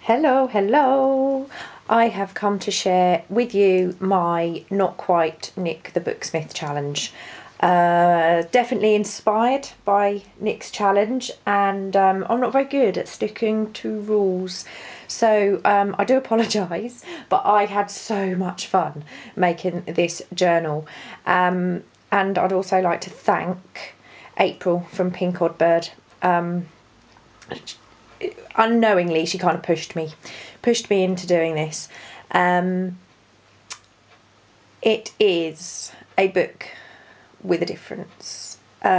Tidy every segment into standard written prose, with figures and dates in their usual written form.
Hello. I have come to share with you my not quite Nick the Booksmith challenge. Definitely inspired by Nick's challenge, and I'm not very good at sticking to rules, so I do apologise, but I had so much fun making this journal, and I'd also like to thank April from Pink Odd Bird. Unknowingly, she kind of pushed me into doing this. It is a book with a difference. You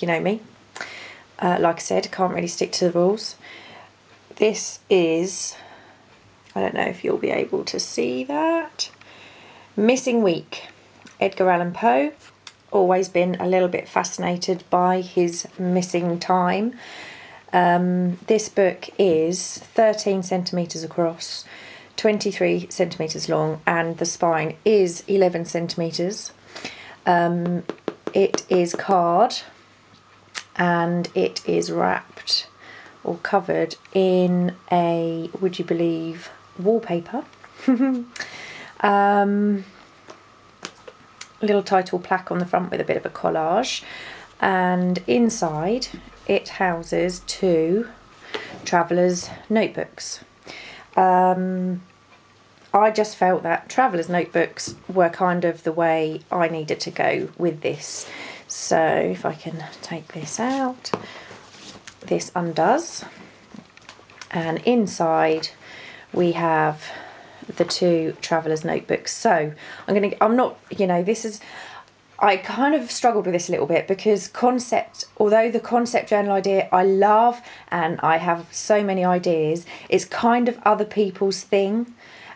know me, like I said, can't really stick to the rules. This is, I don't know if you'll be able to see that, Missing Week, Edgar Allan Poe. Always been a little bit fascinated by his missing time. This book is 13 centimetres across, 23 centimetres long, and the spine is 11 centimetres. It is card, and it is wrapped or covered in a, would you believe, wallpaper. Little title plaque on the front with a bit of a collage, and inside it houses 2 traveller's notebooks. I just felt that traveller's notebooks were kind of the way I needed to go with this. So if I can take this out, this undoes, and inside we have the 2 traveller's notebooks. So I kind of struggled with this a little bit because although the concept journal idea I love and I have so many ideas, it's kind of other people's thing,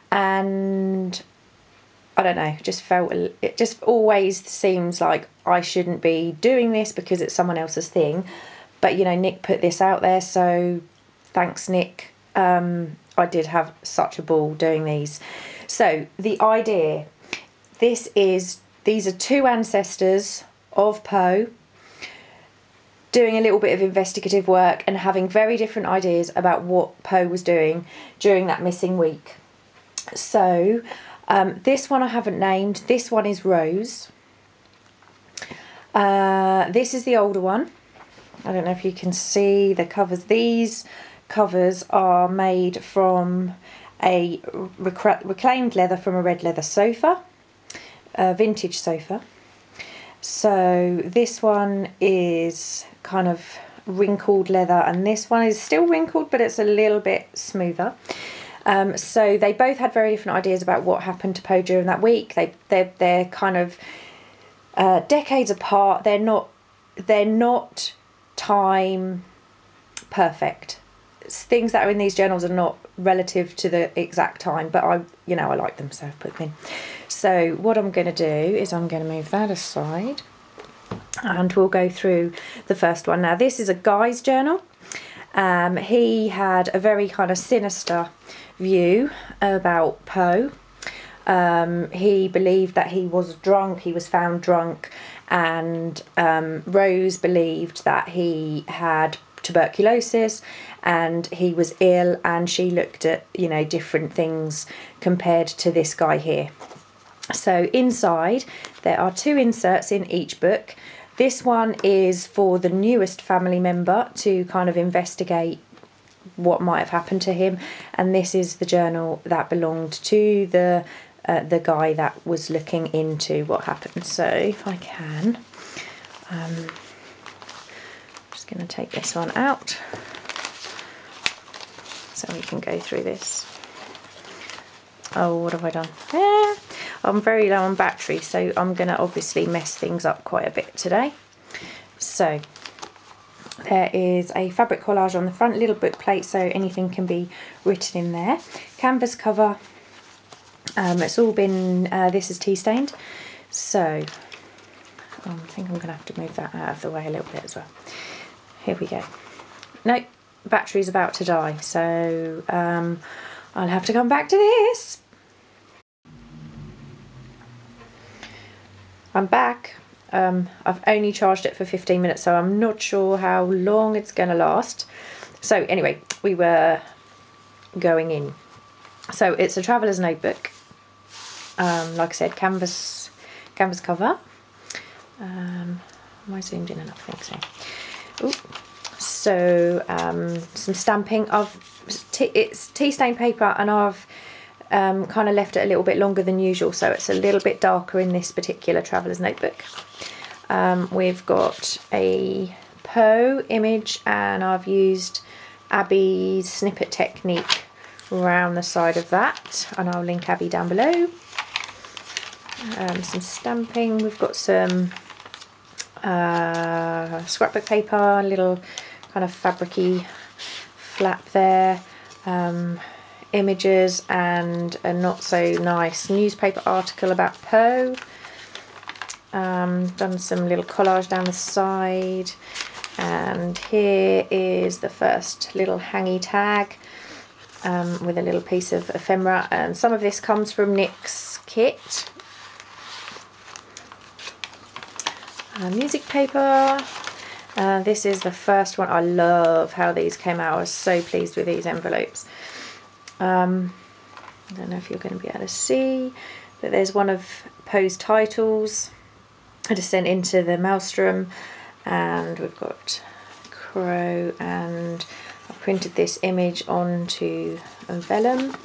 and I don't know, it just always seems like I shouldn't be doing this because it's someone else's thing. But you know, Nick put this out there, so thanks Nick. I did have such a ball doing these. So the idea, these are 2 ancestors of Poe doing a little bit of investigative work and having very different ideas about what Poe was doing during that missing week. So this one I haven't named. This one is Rose. This is the older one. I don't know if you can see the covers. These covers are made from a reclaimed leather from a red leather sofa. A vintage sofa. So this one is kind of wrinkled leather, and this one is still wrinkled, but it's a little bit smoother. So they both had very different ideas about what happened to Poe during that week. They're kind of decades apart. They're not time perfect. Things that are in these journals are not relative to the exact time, but I like them, so I've put them in. So what I'm going to do is I'm going to move that aside, and we'll go through the first one. Now this is a guy's journal. He had a very kind of sinister view about Poe. He believed that he was drunk, he was found drunk, and Rose believed that he had tuberculosis and he was ill, and she looked at, you know, different things compared to this guy here. So inside there are 2 inserts in each book. This one is for the newest family member to kind of investigate what might have happened to him, and this is the journal that belonged to the guy that was looking into what happened. So if I can, I'm just going to take this one out so we can go through this. Oh, what have I done? I'm very low on battery, so I'm going to obviously mess things up quite a bit today. So there is a fabric collage on the front, little book plate, so anything can be written in there. Canvas cover. It's all been, this is tea stained, so I think I'm going to have to move that out of the way a little bit as well. Here we go. Nope, battery's about to die, so I'll have to come back to this. I'm back. I've only charged it for 15 minutes, so I'm not sure how long it's going to last. So anyway, we were going in. So it's a traveller's notebook, like I said, canvas cover. Am I zoomed in enough? I think so. Ooh. So some stamping. It's tea stain paper, and I've kind of left it a little bit longer than usual, so it's a little bit darker in this particular traveller's notebook. We've got a Poe image, and I've used Abby's snippet technique around the side of that, and I'll link Abby down below. Some stamping. We've got some scrapbook paper, a little kind of fabricy flap there, images, and a not so nice newspaper article about Poe. Done some little collage down the side, and here is the first little hangy tag with a little piece of ephemera, and some of this comes from Nick's kit. Music paper. This is the first one. I love how these came out. I was so pleased with these envelopes. I don't know if you're going to be able to see, but there's one of Poe's titles. I just sent into the maelstrom, and we've got crow, and I printed this image onto vellum,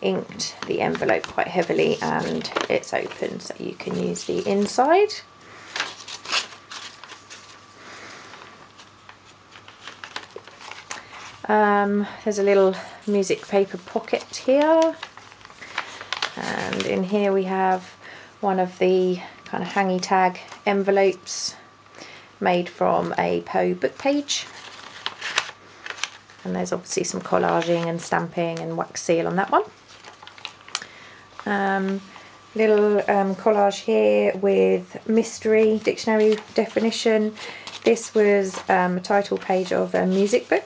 inked the envelope quite heavily, and it's open so you can use the inside. There's a little music paper pocket here, and in here we have one of the kind of hangy tag envelopes made from a Poe book page, and there's obviously some collaging and stamping and wax seal on that one. Little collage here with mystery dictionary definition. This was a title page of a music book.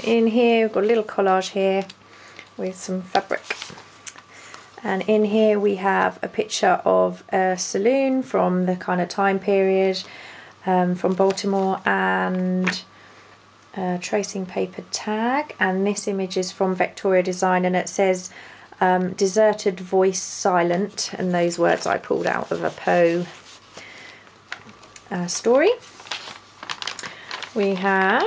In here we've got a little collage here with some fabric, and in here we have a picture of a saloon from the kind of time period from Baltimore, and a tracing paper tag, and this image is from Victoria Design, and it says deserted voice silent, and those words I pulled out of a Poe story. We have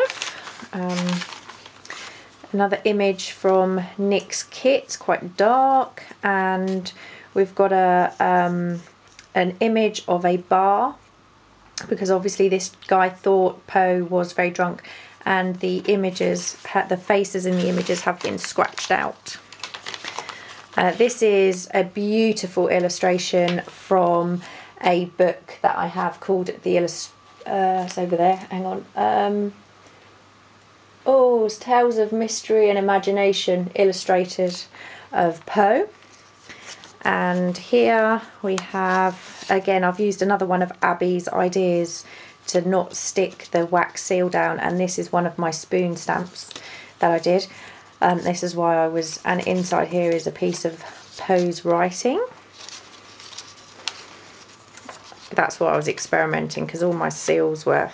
another image from Nick's kit. It's quite dark, and we've got an image of a bar, because obviously this guy thought Poe was very drunk, and the images, the faces in the images have been scratched out. This is a beautiful illustration from a book that I have called it's over there, hang on. Oh, it's Tales of Mystery and Imagination, illustrated, of Poe. And here we have, again, I've used another one of Abby's ideas to not stick the wax seal down, and this is one of my spoon stamps that I did. This is why I was, and inside here is a piece of Poe's writing. That's what I was experimenting, because all my seals were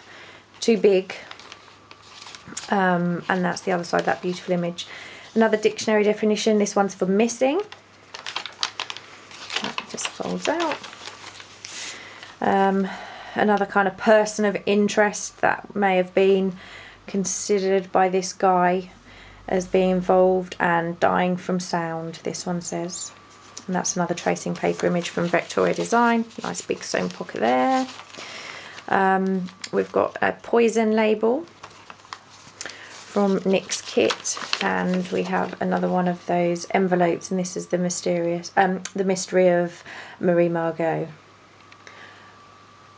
too big. And that's the other side, that beautiful image. Another dictionary definition, this one's for missing. That just folds out. Another kind of person of interest that may have been considered by this guy as being involved and dying from sound, this one says. And that's another tracing paper image from Victoria Design. Nice big sewn pocket there. We've got a poison label from Nick's kit, and we have another one of those envelopes, and this is the mystery of Marie Margot,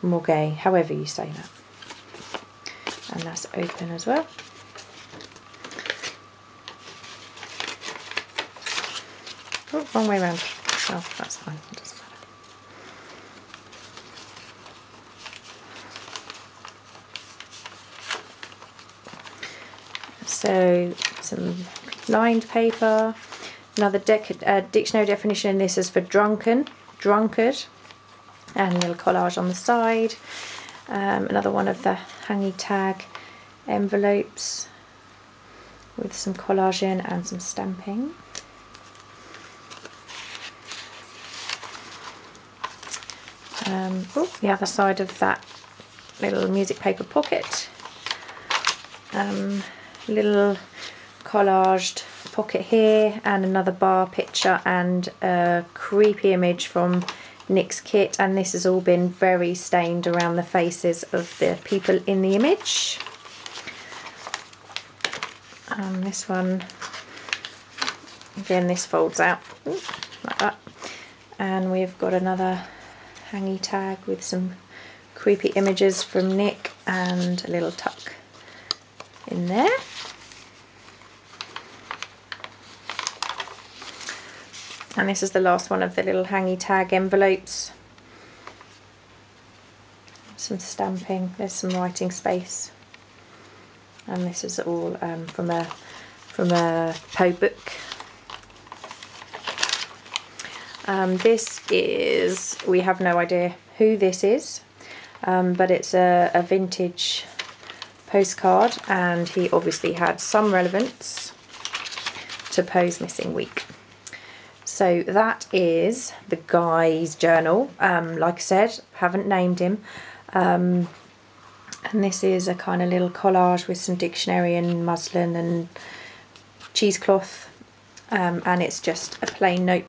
Morgay, however you say that, and that's open as well. Oh, wrong way around. Oh, that's fine, it doesn't matter. So some lined paper, another dictionary definition. This is for drunkard, and a little collage on the side. Another one of the hangy tag envelopes with some collaging and some stamping. The other side of that little music paper pocket, little collaged pocket here, and another bar picture and a creepy image from Nick's kit, and this has all been very stained around the faces of the people in the image. This one, again, this folds out like that, and we've got another hangy tag with some creepy images from Nick and a little tuck in there. And this is the last one of the little hangy tag envelopes. Some stamping, there's some writing space. And this is all from a Poe book. This is, we have no idea who this is, but it's a vintage postcard, and he obviously had some relevance to Poe's missing week. So that is the guy's journal. Like I said, haven't named him. And this is a kind of little collage with some dictionary and muslin and cheesecloth. And it's just a plain